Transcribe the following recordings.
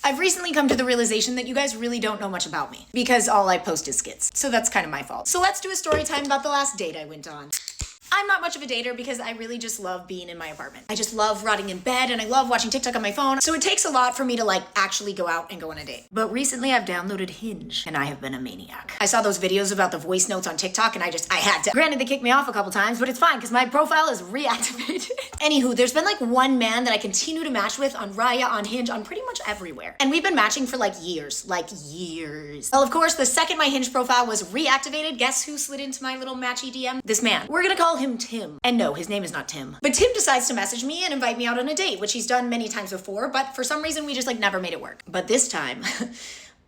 I've recently come to the realization that you guys really don't know much about me because all I post is skits. So that's kind of my fault. So let's do a story time about the last date I went on. I'm not much of a dater because I really just love being in my apartment. I just love rotting in bed and I love watching TikTok on my phone. So it takes a lot for me to like actually go out and go on a date. But recently I've downloaded Hinge and I have been a maniac. I saw those videos about the voice notes on TikTok and I had to. Granted, they kicked me off a couple times, but it's fine because my profile is reactivated. Anywho, there's been like one man that I continue to match with on Raya, on Hinge, on pretty much everywhere. And we've been matching for like years. Well, of course, the second my Hinge profile was reactivated, guess who slid into my little matchy DM? This man. We're gonna call him Tim. And no, his name is not Tim. But Tim decides to message me and invite me out on a date, which he's done many times before, but for some reason we just like never made it work. But this time,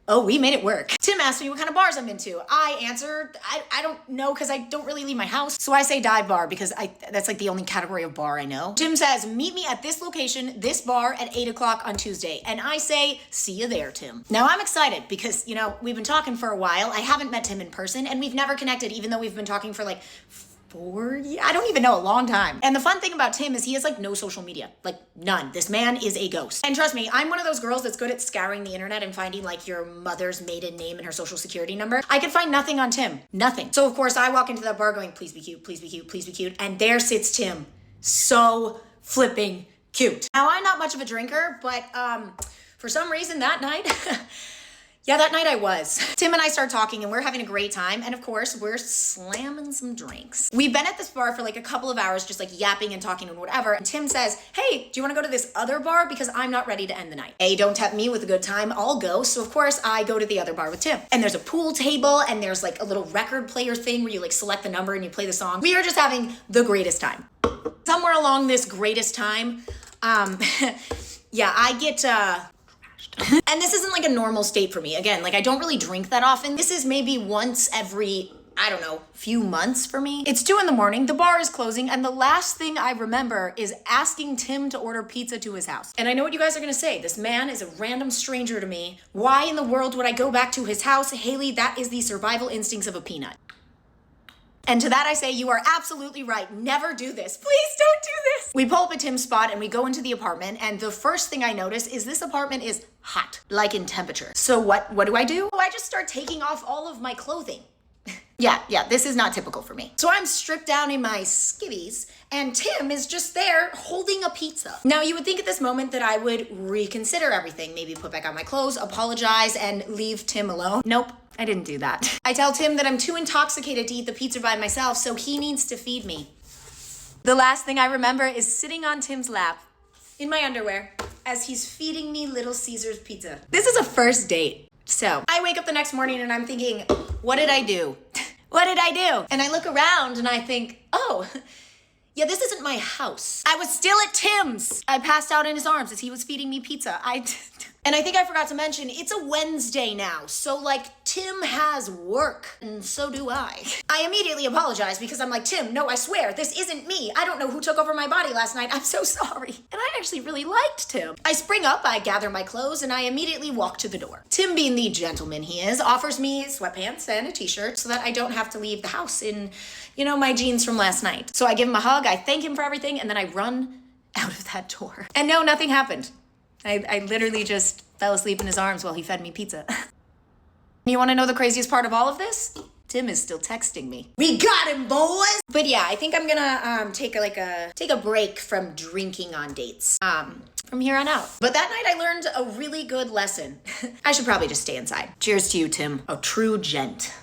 oh, we made it work. Tim asked me what kind of bars I'm into. I answered, I don't know because I don't really leave my house. So I say dive bar because that's like the only category of bar I know. Tim says, meet me at this location, this bar at 8 o'clock on Tuesday. And I say, see you there, Tim. Now I'm excited because, you know, we've been talking for a while. I haven't met Tim in person and we've never connected even though we've been talking for like 4 years? I don't even know, a long time. And the fun thing about Tim is he has like no social media, like none. This man is a ghost. And trust me, I'm one of those girls that's good at scouring the internet and finding like your mother's maiden name and her social security number. I could find nothing on Tim, nothing. So of course I walk into that bar going, please be cute, please be cute, please be cute. And there sits Tim, so flipping cute. Now I'm not much of a drinker, but for some reason that night, yeah, that night I was. Tim and I start talking and we're having a great time. And of course, we're slamming some drinks. We've been at this bar for like a couple of hours, just like yapping and talking and whatever. And Tim says, hey, do you want to go to this other bar? Because I'm not ready to end the night. A, don't tempt me with a good time, I'll go. So of course I go to the other bar with Tim. And there's a pool table and there's like a little record player thing where you like select the number and you play the song. We are just having the greatest time. Somewhere along this greatest time, yeah, I get, and this isn't like a normal state for me. Again, like I don't really drink that often. This is maybe once every, I don't know, few months for me. It's 2 a.m, the bar is closing, and the last thing I remember is asking Tim to order pizza to his house. And I know what you guys are gonna say. This man is a random stranger to me. Why in the world would I go back to his house? Haley, that is the survival instincts of a peanut. And to that I say, you are absolutely right. Never do this. Please don't do this. We pull up at Tim's spot and we go into the apartment. And the first thing I notice is this apartment is hot, like in temperature. So what do? I just start taking off all of my clothing. Yeah, this is not typical for me. So I'm stripped down in my skivvies and Tim is just there holding a pizza. Now you would think at this moment that I would reconsider everything, maybe put back on my clothes, apologize, and leave Tim alone. Nope. I didn't do that. I tell Tim that I'm too intoxicated to eat the pizza by myself, so he needs to feed me. The last thing I remember is sitting on Tim's lap in my underwear as he's feeding me Little Caesar's pizza. This is a first date. So I wake up the next morning and I'm thinking, what did I do? What did I do? And I look around and I think, oh, yeah, this isn't my house. I was still at Tim's. I passed out in his arms as he was feeding me pizza. And I think I forgot to mention, it's a Wednesday now. So like Tim has work and so do I. I immediately apologize because I'm like, Tim, no, I swear, this isn't me. I don't know who took over my body last night. I'm so sorry. And I actually really liked Tim. I spring up, I gather my clothes, and I immediately walk to the door. Tim, being the gentleman he is, offers me sweatpants and a t-shirt so that I don't have to leave the house in, you know, my jeans from last night. So I give him a hug, I thank him for everything, and then I run out of that door. And no, nothing happened. I literally just fell asleep in his arms while he fed me pizza. You want to know the craziest part of all of this? Tim is still texting me. We got him, boys! But yeah, I think I'm gonna take a break from drinking on dates from here on out. But that night I learned a really good lesson. I should probably just stay inside. Cheers to you, Tim. A true gent.